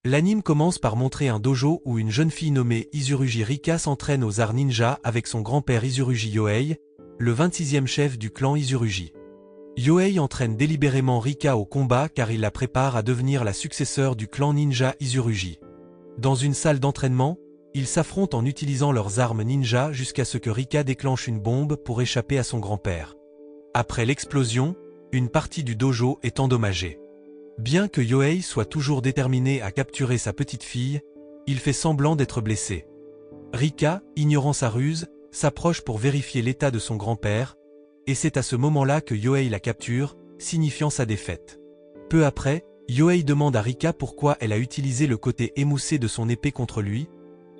L'anime commence par montrer un dojo où une jeune fille nommée Izurugi Rika s'entraîne aux arts ninja avec son grand-père Izurugi Yohei, le 26e chef du clan Izurugi. Yohei entraîne délibérément Rika au combat car il la prépare à devenir la successeur du clan ninja Izurugi. Dans une salle d'entraînement, ils s'affrontent en utilisant leurs armes ninja jusqu'à ce que Rika déclenche une bombe pour échapper à son grand-père. Après l'explosion, une partie du dojo est endommagée. Bien que Yohei soit toujours déterminé à capturer sa petite fille, il fait semblant d'être blessé. Rika, ignorant sa ruse, s'approche pour vérifier l'état de son grand-père, et c'est à ce moment-là que Yohei la capture, signifiant sa défaite. Peu après, Yohei demande à Rika pourquoi elle a utilisé le côté émoussé de son épée contre lui,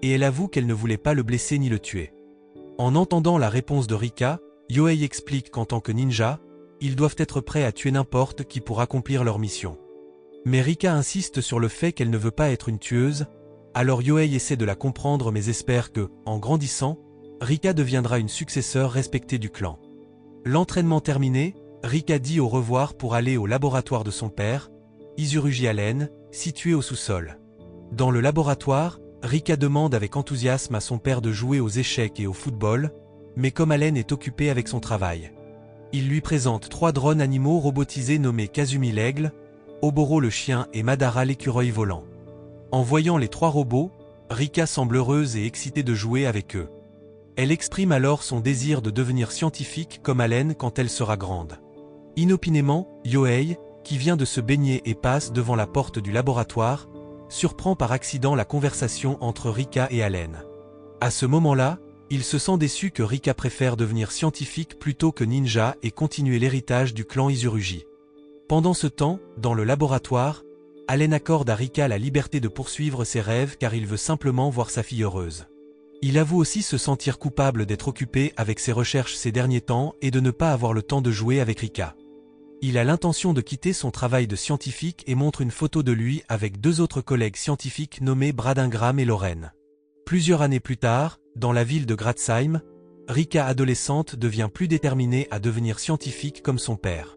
et elle avoue qu'elle ne voulait pas le blesser ni le tuer. En entendant la réponse de Rika, Yohei explique qu'en tant que ninja, ils doivent être prêts à tuer n'importe qui pour accomplir leur mission. Mais Rika insiste sur le fait qu'elle ne veut pas être une tueuse, alors Yohei essaie de la comprendre mais espère que, en grandissant, Rika deviendra une successeur respectée du clan. L'entraînement terminé, Rika dit au revoir pour aller au laboratoire de son père, Izurugi Allen, situé au sous-sol. Dans le laboratoire, Rika demande avec enthousiasme à son père de jouer aux échecs et au football, mais comme Allen est occupé avec son travail. Il lui présente 3 drones animaux robotisés nommés Kazumi l'aigle, Oboro le chien et Madara l'écureuil volant. En voyant les 3 robots, Rika semble heureuse et excitée de jouer avec eux. Elle exprime alors son désir de devenir scientifique comme Allen quand elle sera grande. Inopinément, Yohei, qui vient de se baigner et passe devant la porte du laboratoire, surprend par accident la conversation entre Rika et Allen. À ce moment-là, il se sent déçu que Rika préfère devenir scientifique plutôt que ninja et continuer l'héritage du clan Izurugi. Pendant ce temps, dans le laboratoire, Allen accorde à Rika la liberté de poursuivre ses rêves car il veut simplement voir sa fille heureuse. Il avoue aussi se sentir coupable d'être occupé avec ses recherches ces derniers temps et de ne pas avoir le temps de jouer avec Rika. Il a l'intention de quitter son travail de scientifique et montre une photo de lui avec 2 autres collègues scientifiques nommés Brad Ingram et Lorraine. Plusieurs années plus tard, dans la ville de Gratzheim, Rika adolescente devient plus déterminée à devenir scientifique comme son père.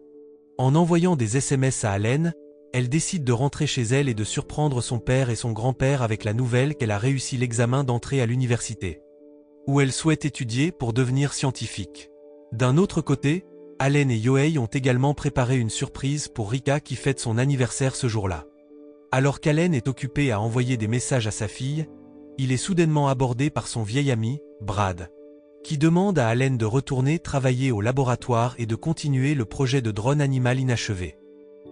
En envoyant des SMS à Allen, elle décide de rentrer chez elle et de surprendre son père et son grand-père avec la nouvelle qu'elle a réussi l'examen d'entrée à l'université, où elle souhaite étudier pour devenir scientifique. D'un autre côté, Allen et Yohei ont également préparé une surprise pour Rika qui fête son anniversaire ce jour-là. Alors qu'Allen est occupé à envoyer des messages à sa fille, il est soudainement abordé par son vieil ami, Brad, qui demande à Allen de retourner travailler au laboratoire et de continuer le projet de drone animal inachevé.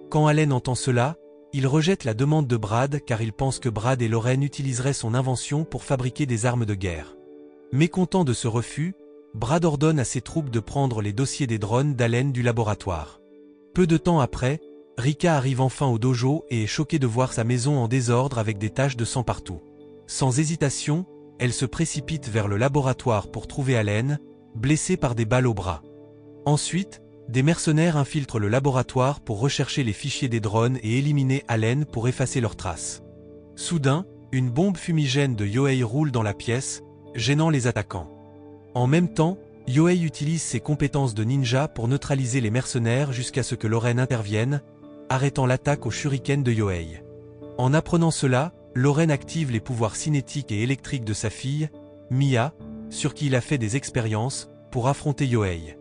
Quand Allen entend cela, il rejette la demande de Brad car il pense que Brad et Lorraine utiliseraient son invention pour fabriquer des armes de guerre. Mécontent de ce refus, Brad ordonne à ses troupes de prendre les dossiers des drones d'Allen du laboratoire. Peu de temps après, Rika arrive enfin au dojo et est choquée de voir sa maison en désordre avec des taches de sang partout. Sans hésitation, elle se précipite vers le laboratoire pour trouver Allen, blessé par des balles au bras. Ensuite, des mercenaires infiltrent le laboratoire pour rechercher les fichiers des drones et éliminer Allen pour effacer leurs traces. Soudain, une bombe fumigène de Yohei roule dans la pièce, gênant les attaquants. En même temps, Yohei utilise ses compétences de ninja pour neutraliser les mercenaires jusqu'à ce que Lorraine intervienne, arrêtant l'attaque au shuriken de Yohei. En apprenant cela, Lorraine active les pouvoirs cinétiques et électriques de sa fille, Mia, sur qui il a fait des expériences, pour affronter Yohei.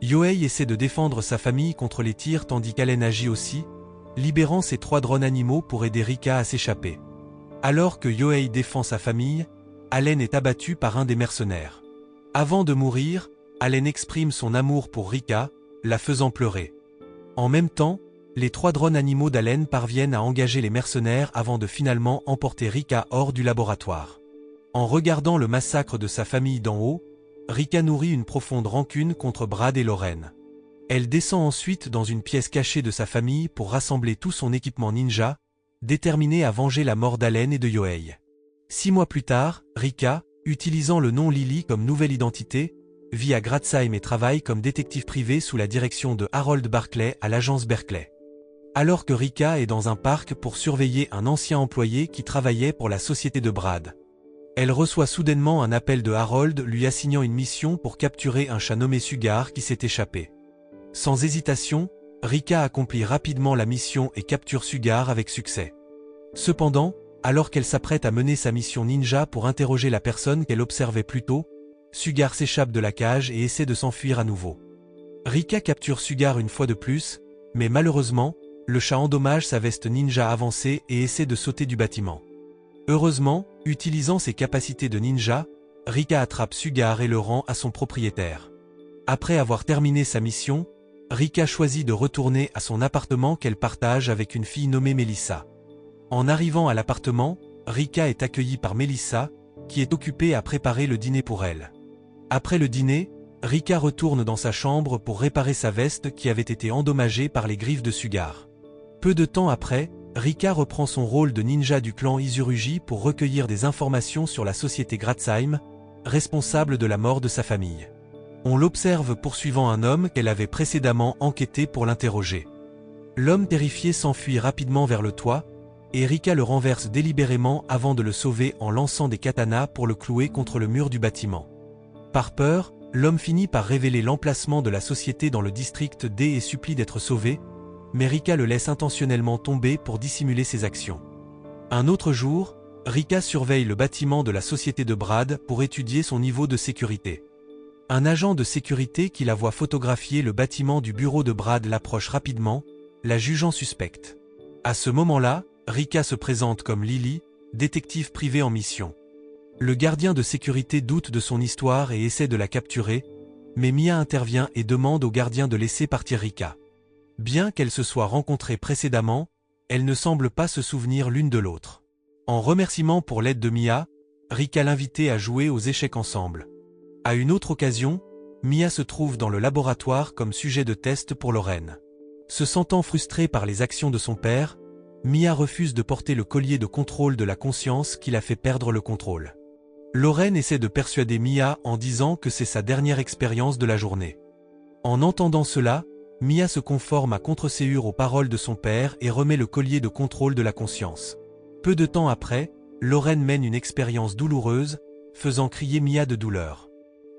Yohei essaie de défendre sa famille contre les tirs tandis qu'Allen agit aussi, libérant ses 3 drones animaux pour aider Rika à s'échapper. Alors que Yohei défend sa famille, Allen est abattu par un des mercenaires. Avant de mourir, Allen exprime son amour pour Rika, la faisant pleurer. En même temps, les 3 drones animaux d'Allen parviennent à engager les mercenaires avant de finalement emporter Rika hors du laboratoire. En regardant le massacre de sa famille d'en haut, Rika nourrit une profonde rancune contre Brad et Lorraine. Elle descend ensuite dans une pièce cachée de sa famille pour rassembler tout son équipement ninja, déterminée à venger la mort d'Allen et de Yohei. 6 mois plus tard, Rika, utilisant le nom Lily comme nouvelle identité, vit à Gratzheim et travaille comme détective privé sous la direction de Harold Barclay à l'agence Berkeley. Alors que Rika est dans un parc pour surveiller un ancien employé qui travaillait pour la société de Brad. Elle reçoit soudainement un appel de Harold lui assignant une mission pour capturer un chat nommé Sugar qui s'est échappé. Sans hésitation, Rika accomplit rapidement la mission et capture Sugar avec succès. Cependant, Alors qu'elle s'apprête à mener sa mission ninja pour interroger la personne qu'elle observait plus tôt, Sugar s'échappe de la cage et essaie de s'enfuir à nouveau. Rika capture Sugar une fois de plus, mais malheureusement, le chat endommage sa veste ninja avancée et essaie de sauter du bâtiment. Heureusement, utilisant ses capacités de ninja, Rika attrape Sugar et le rend à son propriétaire. Après avoir terminé sa mission, Rika choisit de retourner à son appartement qu'elle partage avec une fille nommée Melissa. En arrivant à l'appartement, Rika est accueillie par Melissa, qui est occupée à préparer le dîner pour elle. Après le dîner, Rika retourne dans sa chambre pour réparer sa veste qui avait été endommagée par les griffes de Sugar. Peu de temps après, Rika reprend son rôle de ninja du clan Izurugi pour recueillir des informations sur la société Gratzheim, responsable de la mort de sa famille. On l'observe poursuivant un homme qu'elle avait précédemment enquêté pour l'interroger. L'homme terrifié s'enfuit rapidement vers le toit, et Rika le renverse délibérément avant de le sauver en lançant des katanas pour le clouer contre le mur du bâtiment. Par peur, l'homme finit par révéler l'emplacement de la société dans le district D et supplie d'être sauvé, mais Rika le laisse intentionnellement tomber pour dissimuler ses actions. Un autre jour, Rika surveille le bâtiment de la société de Brad pour étudier son niveau de sécurité. Un agent de sécurité qui la voit photographier le bâtiment du bureau de Brad l'approche rapidement, la jugeant suspecte. À ce moment-là, Rika se présente comme Lily, détective privée en mission. Le gardien de sécurité doute de son histoire et essaie de la capturer, mais Mia intervient et demande au gardien de laisser partir Rika. Bien qu'elles se soient rencontrées précédemment, elles ne semblent pas se souvenir l'une de l'autre. En remerciement pour l'aide de Mia, Rika l'invitait à jouer aux échecs ensemble. À une autre occasion, Mia se trouve dans le laboratoire comme sujet de test pour Lorraine. Se sentant frustrée par les actions de son père, Mia refuse de porter le collier de contrôle de la conscience qui la fait perdre le contrôle. Lorraine essaie de persuader Mia en disant que c'est sa dernière expérience de la journée. En entendant cela, Mia se conforme à contre-séure aux paroles de son père et remet le collier de contrôle de la conscience. Peu de temps après, Lorraine mène une expérience douloureuse, faisant crier Mia de douleur.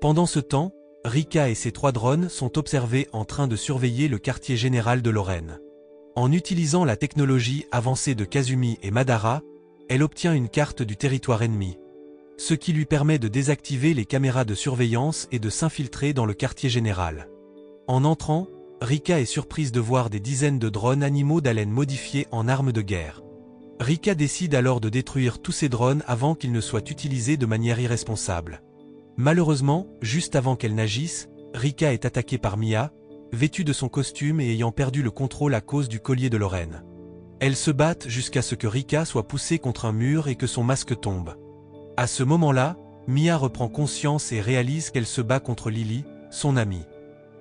Pendant ce temps, Rika et ses 3 drones sont observés en train de surveiller le quartier général de Lorraine. En utilisant la technologie avancée de Kazumi et Madara, elle obtient une carte du territoire ennemi. Ce qui lui permet de désactiver les caméras de surveillance et de s'infiltrer dans le quartier général. En entrant, Rika est surprise de voir des dizaines de drones animaux d'haleine modifiés en armes de guerre. Rika décide alors de détruire tous ces drones avant qu'ils ne soient utilisés de manière irresponsable. Malheureusement, juste avant qu'elle n'agisse, Rika est attaquée par Mia, vêtue de son costume et ayant perdu le contrôle à cause du collier de Lorraine. Elles se battent jusqu'à ce que Rika soit poussée contre un mur et que son masque tombe. À ce moment-là, Mia reprend conscience et réalise qu'elle se bat contre Lily, son amie.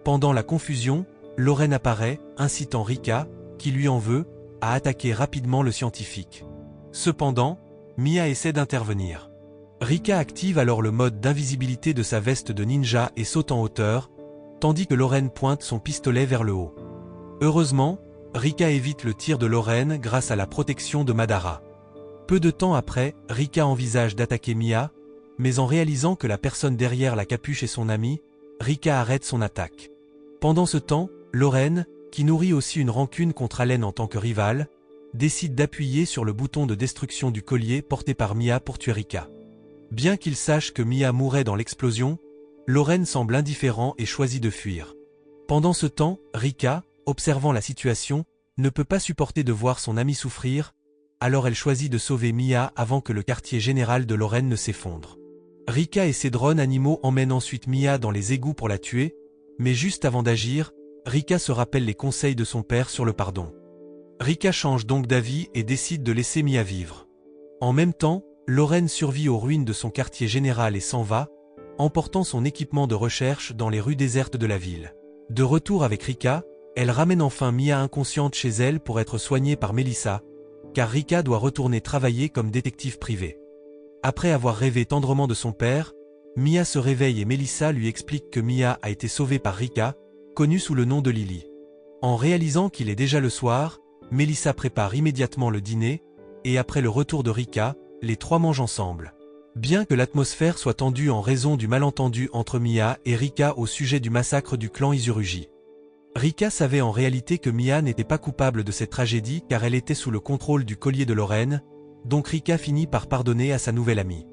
Pendant la confusion, Lorraine apparaît, incitant Rika, qui lui en veut, à attaquer rapidement le scientifique. Cependant, Mia essaie d'intervenir. Rika active alors le mode d'invisibilité de sa veste de ninja et saute en hauteur, tandis que Lorraine pointe son pistolet vers le haut. Heureusement, Rika évite le tir de Lorraine grâce à la protection de Madara. Peu de temps après, Rika envisage d'attaquer Mia, mais en réalisant que la personne derrière la capuche est son amie, Rika arrête son attaque. Pendant ce temps, Lorraine, qui nourrit aussi une rancune contre Allen en tant que rivale, décide d'appuyer sur le bouton de destruction du collier porté par Mia pour tuer Rika. Bien qu'il sache que Mia mourrait dans l'explosion, Lorraine semble indifférent et choisit de fuir. Pendant ce temps, Rika, observant la situation, ne peut pas supporter de voir son amie souffrir, alors elle choisit de sauver Mia avant que le quartier général de Lorraine ne s'effondre. Rika et ses drones animaux emmènent ensuite Mia dans les égouts pour la tuer, mais juste avant d'agir, Rika se rappelle les conseils de son père sur le pardon. Rika change donc d'avis et décide de laisser Mia vivre. En même temps, Lorraine survit aux ruines de son quartier général et s'en va, emportant son équipement de recherche dans les rues désertes de la ville. De retour avec Rika, elle ramène enfin Mia inconsciente chez elle pour être soignée par Melissa, car Rika doit retourner travailler comme détective privé. Après avoir rêvé tendrement de son père, Mia se réveille et Melissa lui explique que Mia a été sauvée par Rika, connue sous le nom de Lily. En réalisant qu'il est déjà le soir, Melissa prépare immédiatement le dîner, et après le retour de Rika, les 3 mangent ensemble. Bien que l'atmosphère soit tendue en raison du malentendu entre Mia et Rika au sujet du massacre du clan Izurugi. Rika savait en réalité que Mia n'était pas coupable de cette tragédie car elle était sous le contrôle du collier de Lorraine, donc Rika finit par pardonner à sa nouvelle amie.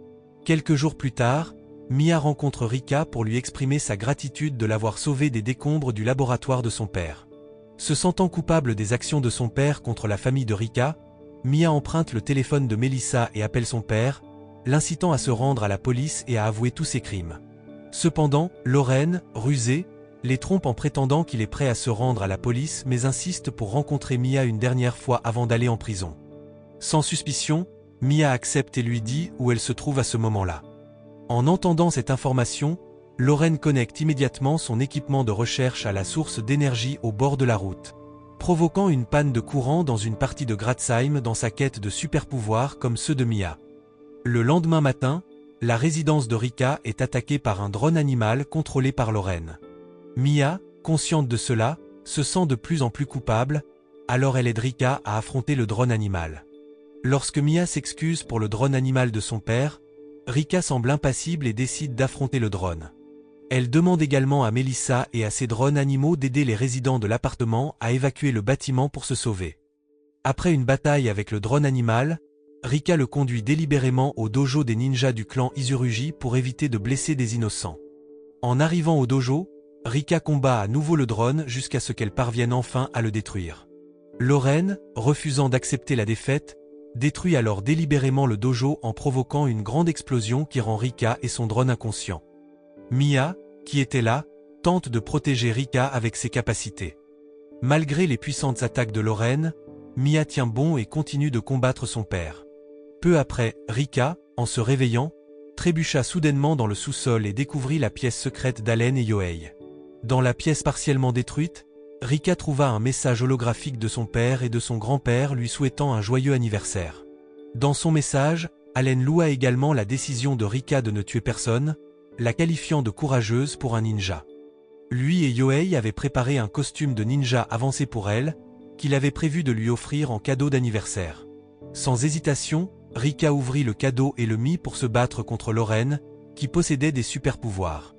Quelques jours plus tard, Mia rencontre Rika pour lui exprimer sa gratitude de l'avoir sauvée des décombres du laboratoire de son père. Se sentant coupable des actions de son père contre la famille de Rika, Mia emprunte le téléphone de Melissa et appelle son père, l'incitant à se rendre à la police et à avouer tous ses crimes. Cependant, Lorraine, rusée, les trompe en prétendant qu'il est prêt à se rendre à la police mais insiste pour rencontrer Mia une dernière fois avant d'aller en prison. Sans suspicion, Mia accepte et lui dit où elle se trouve à ce moment-là. En entendant cette information, Lorraine connecte immédiatement son équipement de recherche à la source d'énergie au bord de la route, provoquant une panne de courant dans une partie de Gratzheim dans sa quête de super-pouvoirs comme ceux de Mia. Le lendemain matin, la résidence de Rika est attaquée par un drone animal contrôlé par Lorraine. Mia, consciente de cela, se sent de plus en plus coupable, alors elle aide Rika à affronter le drone animal. Lorsque Mia s'excuse pour le drone animal de son père, Rika semble impassible et décide d'affronter le drone. Elle demande également à Melissa et à ses drones animaux d'aider les résidents de l'appartement à évacuer le bâtiment pour se sauver. Après une bataille avec le drone animal, Rika le conduit délibérément au dojo des ninjas du clan Izurugi pour éviter de blesser des innocents. En arrivant au dojo, Rika combat à nouveau le drone jusqu'à ce qu'elle parvienne enfin à le détruire. Lorraine, refusant d'accepter la défaite, détruit alors délibérément le dojo en provoquant une grande explosion qui rend Rika et son drone inconscients. Mia, qui était là, tente de protéger Rika avec ses capacités. Malgré les puissantes attaques de Lorraine, Mia tient bon et continue de combattre son père. Peu après, Rika, en se réveillant, trébucha soudainement dans le sous-sol et découvrit la pièce secrète d'Allen et Yohei. Dans la pièce partiellement détruite, Rika trouva un message holographique de son père et de son grand-père lui souhaitant un joyeux anniversaire. Dans son message, Allen loua également la décision de Rika de ne tuer personne, la qualifiant de courageuse pour un ninja. Lui et Yohei avaient préparé un costume de ninja avancé pour elle, qu'il avait prévu de lui offrir en cadeau d'anniversaire. Sans hésitation, Rika ouvrit le cadeau et le mit pour se battre contre Lorraine, qui possédait des super-pouvoirs.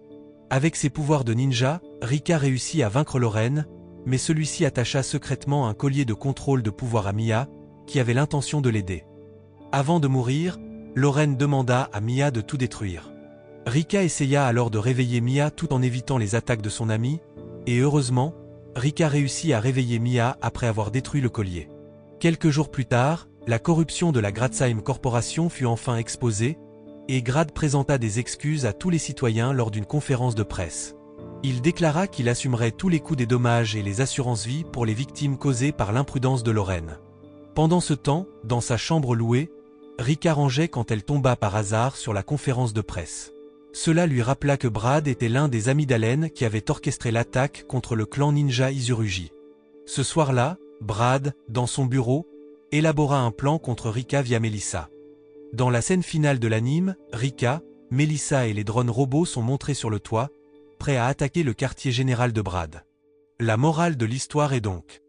Avec ses pouvoirs de ninja, Rika réussit à vaincre Lorraine, mais celui-ci attacha secrètement un collier de contrôle de pouvoir à Mia, qui avait l'intention de l'aider. Avant de mourir, Lorraine demanda à Mia de tout détruire. Rika essaya alors de réveiller Mia tout en évitant les attaques de son ami, et heureusement, Rika réussit à réveiller Mia après avoir détruit le collier. Quelques jours plus tard, la corruption de la Gratzheim Corporation fut enfin exposée, et Grad présenta des excuses à tous les citoyens lors d'une conférence de presse. Il déclara qu'il assumerait tous les coûts des dommages et les assurances-vie pour les victimes causées par l'imprudence de Lorraine. Pendant ce temps, dans sa chambre louée, Rika rangeait quand elle tomba par hasard sur la conférence de presse. Cela lui rappela que Brad était l'un des amis d'Allen qui avait orchestré l'attaque contre le clan ninja Izurugi. Ce soir-là, Brad, dans son bureau, élabora un plan contre Rika via Melissa. Dans la scène finale de l'anime, Rika, Melissa et les drones robots sont montrés sur le toit, prêts à attaquer le quartier général de Brad. La morale de l'histoire est donc: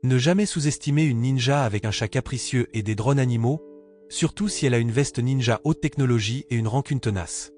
ne jamais sous-estimer une ninja avec un chat capricieux et des drones animaux, surtout si elle a une veste ninja haute technologie et une rancune tenace.